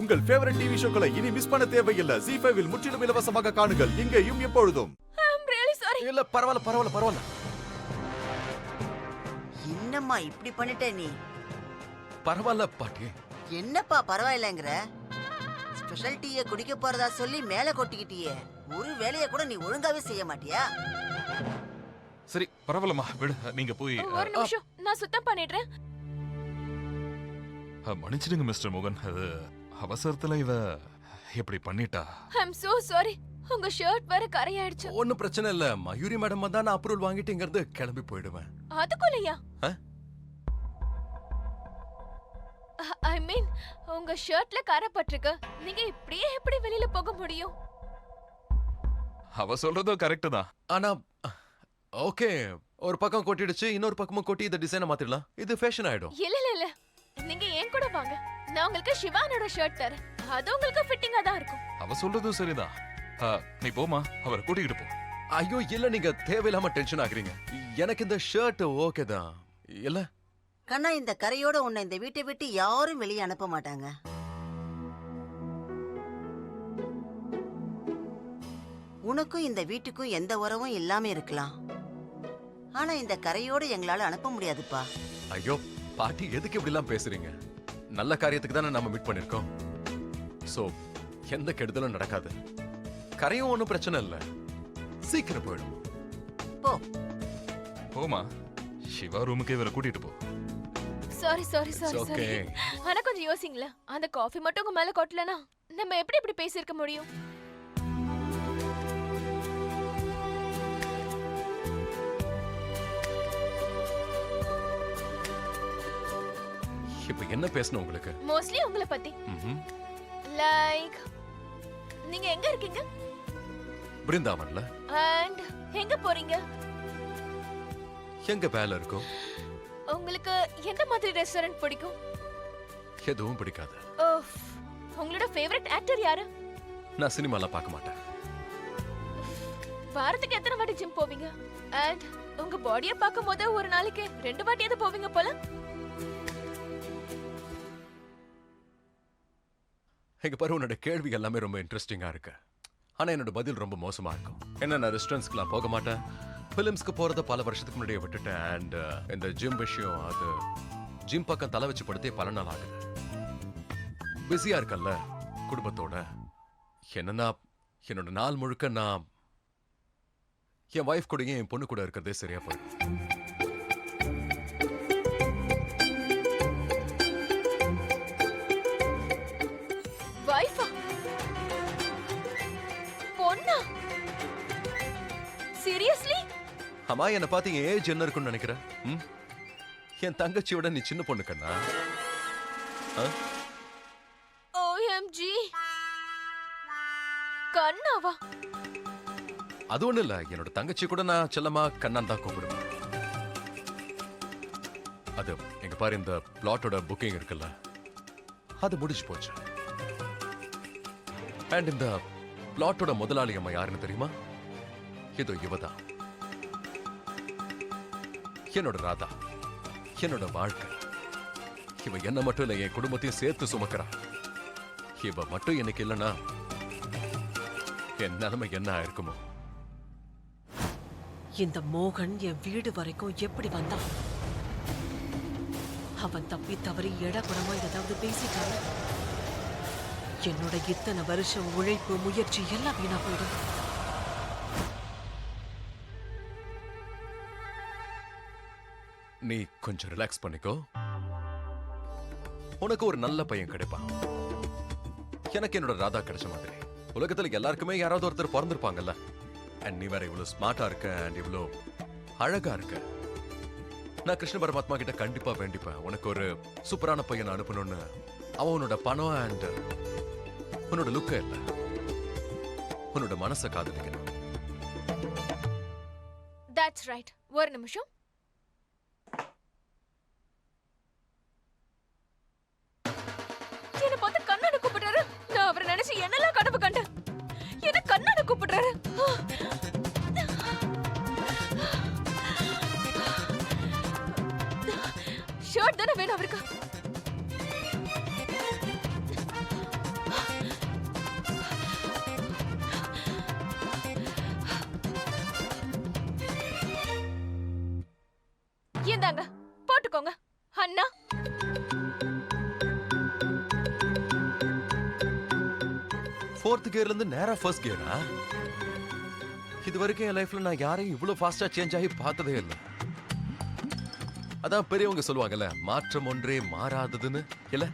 உங்கள் favourite TV ஷோக்களை இனி miss பண்ண தேவையில்லை. ZEE5 இல் முற்றிலும் இலவசமாக காணுங்கள், இங்கேயும் எப்பொழுதும். இல்ல பரவாயில்ல. என்னம்மா இப்படி பண்ணிட்ட நீ? பரவாயில்ல பாட்டி. என்னப்பா பரவாயில்லங்கிற? ஸ்பெஷல் டீயை குடிக்க போறதா சொல்லி மேல கொட்டிக்கிட்டியே. ஒரு வேலையை கூட நீ ஒழுங்காவே செய்ய மாட்டியா? சரி பரவாயில்லம்மா விடு, நீங்க போய் ஒரு நிமிஷம் நான் சுத்தம் பண்ணிடுறேன். மன்னிச்சிடுங்க மிஸ்டர் மோகன், அது அவசரத்துல இவ இப்படி பண்ணிட்டா. ஐ அம் சோ சாரி. உங்க ஷர்ட் வேற கரையாயிடுச்சு. ஒன்னும் பிரச்சனை இல்ல. மயூரி மேடம் வந்தா நான் அப்ரூவல் வாங்கிட்டு இங்க இருந்து கிளம்பி போயிடுவேன். அதுக்குள்ளயா? ஐ மீன் உங்க ஷர்ட்ல கரை பட்டிருக்கு. நீங்க இப்படியே எப்படி வெளியில போக முடியும்? அவ சொல்றதும் கரெக்ட் தான். ஆனா ஓகே, ஒரு பக்கம் கொட்டிடுச்சு, இன்னொரு பக்கமும் கொட்டி இந்த டிசைனை மாத்திடலாம். இது ஃபேஷன் ஆயிடும். இல்ல நீங்க ஏன் கூட வாங்க. நான் உங்களுக்கு சிவானோட ஷர்ட் தரேன். அது உங்களுக்கு ஃபிட்டிங்கா தான் இருக்கும். அவ சொல்றதும் சரிதான். நீ போமா, அவரை கூட்டிக்கிட்டு போ. ஐயோ இல்ல, நீங்க தேவையில்லாம டென்ஷன் ஆகுறீங்க. எனக்கு இந்த ஷர்ட் ஓகே தான். இல்ல கண்ணா, இந்த கரையோட உன்னை இந்த வீட்டை விட்டு யாரும் வெளியே அனுப்ப மாட்டாங்க. உனக்கும் இந்த வீட்டுக்கும் எந்த உறவும் இல்லாம இருக்கலாம், ஆனா இந்த கரையோட எங்களால அனுப்ப முடியாதுப்பா. ஐயோ பாட்டி, எதுக்கு இப்படி எல்லாம் பேசுறீங்க? நல்ல காரியத்துக்கு தானே நம்ம மீட் பண்ணிருக்கோம். சோ எந்த கெடுதலும் நடக்காது. கரையும் ஒண்ணும் பிரச்சனை இல்ல, சீக்கிரம் போயிடும். போ போமா, சிவா ரூமுக்கு இவரை கூட்டிட்டு போ. சாரி. ஆனா கொஞ்சம் யோசிங்களா, அந்த காஃபி மட்டும் உங்க மேல கொட்டலனா நம்ம எப்படி இப்படி பேசியிருக்க முடியும்? இப்ப என்ன பேசணும் உங்களுக்கு? மோஸ்ட்லி உங்களை பத்தி. லைக் நீங்க எங்க இருக்கீங்க? பிருந்தாவன்ல. அண்ட் எங்க போறீங்க? எங்க வேலை இருக்கும். உங்களுக்கு எந்த மாதிரி ரெஸ்டாரண்ட் பிடிக்கும்? எதுவும் பிடிக்காது. உங்களோட ஃபேவரட் ஆக்டர் யாரு? நான் சினிமாலாம் பார்க்க மாட்டேன். வாரத்துக்கு எத்தனை வாட்டி ஜிம் போவீங்க? அண்ட் உங்க பாடியை பார்க்கும்போது ஒரு நாளைக்கு 2 வாட்டியாவது போவீங்க போல. எங்க பாரு, உன்னோட கேள்வி எல்லாமே ரொம்ப இன்ட்ரெஸ்டிங்கா இருக்கு. ஆனா என்னோட பதில் ரொம்ப மோசமா இருக்கும். என்ன, நான் ரெஸ்டாரண்ட்ஸ்க்குலாம் போக மாட்டேன். பிலிம்ஸ்க்கு போறத பல வருஷத்துக்கு முன்னாடியே விட்டுட்டேன். அண்ட் இந்த ஜிம் விஷயம், அது ஜிம் பக்கம் தலை வச்சு படுத்தே பல நாள் ஆகுது. பிஸியா இருக்கல்ல குடும்பத்தோட. என்னன்னா என்னோட நாள் முழுக்க நான் என் வைஃப் கூடயும் என் பொண்ணு கூட இருக்கிறதே சரியா போயிடும். வைஃபா? பொண்ணா? சீரியஸ்லி? அம்மா, என்ன பார்த்து என் ஏஜ் என்ன இருக்குன்னு நினைக்கிற? என் தங்கச்சியோட நீ சின்ன பொண்ணு கண்ணா. OMG, கண்ணாவா? அது ஒண்ணு இல்ல, என்னோட தங்கச்சி கூட நான் செல்லமா கண்ணான் தான் கூப்பிடுவேன். அது எங்க பாரு, இந்த பிளாட்டோட புக்கிங் இருக்குல்ல, அது முடிஞ்சு போச்சு. அண்ட் இந்த பிளாட்டோட முதலாளி அம்மா யாருன்னு தெரியுமா? இதோ இவதான், என்னோட ராதா, என்னோட வாழ்க்கை. இவ என்ன மட்டும் இல்ல, என் குடும்பத்தையும் சேர்த்து சுமக்கிறா. இவ மட்டும் எனக்கு இல்லைன்னா என் நிலைமை என்ன ஆயிருக்குமோ. இந்த மோகன் என் வீடு வரைக்கும் எப்படி வந்தான்? அவன் தப்பி தவறி எடகுடமா ஏதாவது பேசிட்டான். என்னோட இத்தனை வருஷம் உழைப்பு முயற்சி எல்லாம் வீணா போயிடும். நீ கொஞ்சம் ரிலாக்ஸ் பண்ணிக்கோ. உனக்கு ஒரு நல்ல பையன் கிடைப்பான். எனக்கு என்னோட ராதா கிடைச்ச மாதிரி. உலகத்துல எல்லாருக்குமே யாராவது ஒருத்தர் பிறந்திருப்பாங்கல்ல. அண்ட் நீ வேற இவ்வளவு ஸ்மார்ட்டா இருக்க, அண்ட் இவ்வளவு அழகா இருக்க. நான் கிருஷ்ண பரமாத்மா கிட்ட கண்டிப்பா வேண்டிப்பேன், உனக்கு ஒரு சூப்பரான பையன் அனுப்பணும்னு. அவன் உன்னோட பணம் அண்ட் உன்னோட லுக்க இல்ல, உன்னோட மனசை காதலிக்கணும். That's right. ஒரு நிமிஷம். என்ன பார்த்து கண்ணாடி கூப்பிடுறாரு. நான் அவரை நினைச்சு என்னெல்லாம் கனவு கண்டேன். என்ன கண்ணாடி கூப்பிடுறாரு. ஷர்ட் தானே வேணும் அவருக்கு. இந்தாங்க போட்டுக்கோங்க அண்ணா. ஃபோர்த் கியர்ல இருந்து நேரா ஃபர்ஸ்ட் கியரா? இது வரைக்கும் என் லைஃப்ல நான் யாரையும் இவ்வளவு ஃபாஸ்டா சேஞ்ச் ஆகி பார்த்ததே இல்லை. அதான் பெரியவங்க சொல்லுவாங்கல்ல, மாற்றம் ஒன்றே மாறாததுன்னு இல்ல.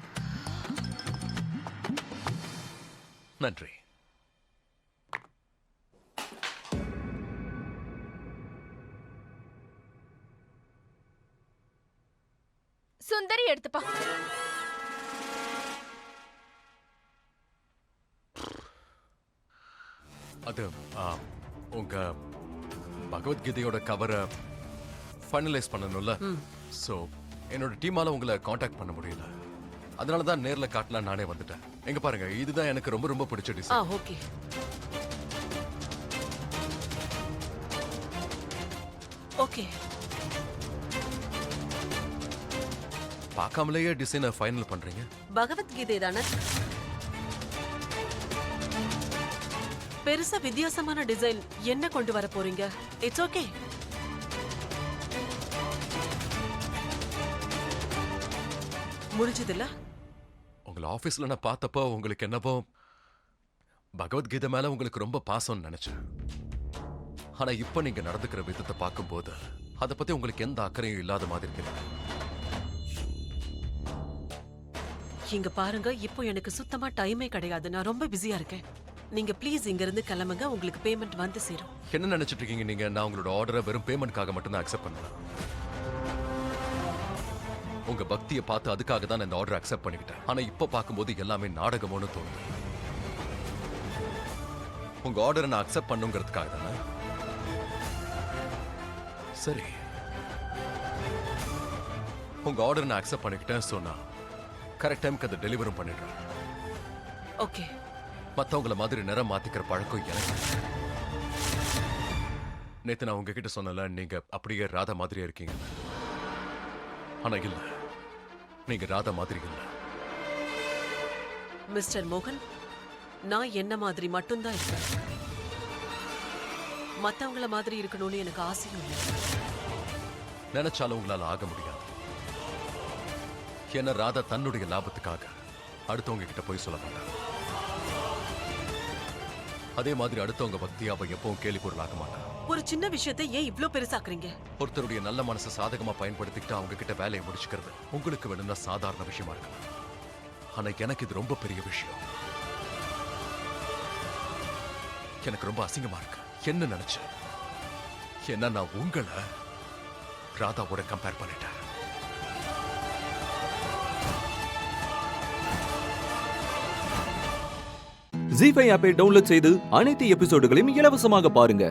நன்றி. சுந்தரி எடுத்துப்பா. அது உங்க பகவத்கீதையோட கவரை ஃபைனலைஸ் பண்ணணும்ல. ஸோ என்னோட டீமால உங்களை காண்டாக்ட் பண்ண முடியல. அதனால தான் நேர்ல காட்டலாம் நானே வந்துட்டேன். எங்க பாருங்க, இதுதான் எனக்கு ரொம்ப ரொம்ப பிடிச்ச டிசைன். ஓகே. ஓகே. பார்க்காமலேயே டிசைனை ஃபைனல் பண்றீங்க. பகவத்கீதை தானே? பெருசா வித்தியாசமான டிசைன் என்ன கொண்டு வர போறீங்க? It's okay. முடிஞ்சதில்ல? உங்களை ஆபீஸ்ல நான் பார்த்தப்போ உங்களுக்கு என்னவோ பகவத்கீதை மேல உங்களுக்கு ரொம்ப பாசம்னு நினைச்சேன். ஆனா இப்ப நீங்க நடந்துக்கிற விதத்தை பார்க்கும்போது அதை பத்தி உங்களுக்கு எந்த அக்கறையும் இல்லாத மாதிரி இருக்கு. இங்க பாருங்க, இப்போ எனக்கு சுத்தமா டைமே கிடையாது. நான் ரொம்ப பிஸியா இருக்கேன். நீங்க ப்ளீஸ் இங்க இருந்து கிளம்புங்க. உங்களுக்கு பேமெண்ட் வந்து சேரும். என்ன நினைச்சிட்டு இருக்கீங்க நீங்க? நான் உங்களோட ஆர்டரை வெறும் பேமெண்ட்காக மட்டும் தான் அக்செப்ட் பண்ணல. உங்க பக்தியை பார்த்து அதுக்காக தான் இந்த ஆர்டர் அக்செப்ட் பண்ணிக்கிட்டேன். ஆனா இப்ப பார்க்கும்போது எல்லாமே நாடகமோன்னு தோணுது. உங்க ஆர்டரை நான் அக்செப்ட் பண்ணுங்கிறதுக்காக தானே? சரி, உங்க ஆர்டர் நான் அக்செப்ட் பண்ணிக்கிட்டேன். சொன்னா கரெக்ட் டைம்க்கு அதை டெலிவரும் பண்ணிடுறேன். ஓகே. மத்தவங்கள மாதிரி நிறம் மாத்திக்கிற பழக்கம் எனக்கு. நேத்து நான் உங்ககிட்ட சொன்னல, நீங்க அப்படியே ராதா மாதிரியே இருக்கீங்க. ஆனா இல்ல, நீங்க ராதா மாதிரி இல்ல. மிஸ்டர் மோகன், நான் என்ன மாதிரி மட்டும்தான் இருக்கேன். மத்தவங்கள மாதிரி இருக்கணும்னு எனக்கு ஆசையும் இல்லை. நினைச்சாலும் உங்களால ஆக முடியாது. என்ன ராதா தன்னுடைய லாபத்துக்காக அடுத்தவங்க கிட்ட போய் சொல்ல மாட்டாங்க. அதே மாதிரி அடுத்தவங்க பக்தி அவ எப்பவும் கேலி பொருளாக மாட்டாங்க. ஒரு சின்ன விஷயத்தை ஏன் இவ்ளோ பெருசாக்குறீங்க? ஒருத்தருடைய நல்ல மனசை சாதகமா பயன்படுத்திக்கிட்டு அவங்க கிட்ட வேலையை முடிச்சுக்கிறது உங்களுக்கு வேணும்னா சாதாரண விஷயமா இருக்கலாம். ஆனா எனக்கு இது ரொம்ப பெரிய விஷயம். எனக்கு ரொம்ப அசிங்கமா இருக்கு. என்ன நினைச்சு என்ன நான் உங்களை ராதாவோட கம்பேர் பண்ணிட்டேன். ஜீ5 ஆப்பை டவுன்லோட் செய்து அனைத்து எபிசோடுகளையும் இலவசமாக பாருங்க.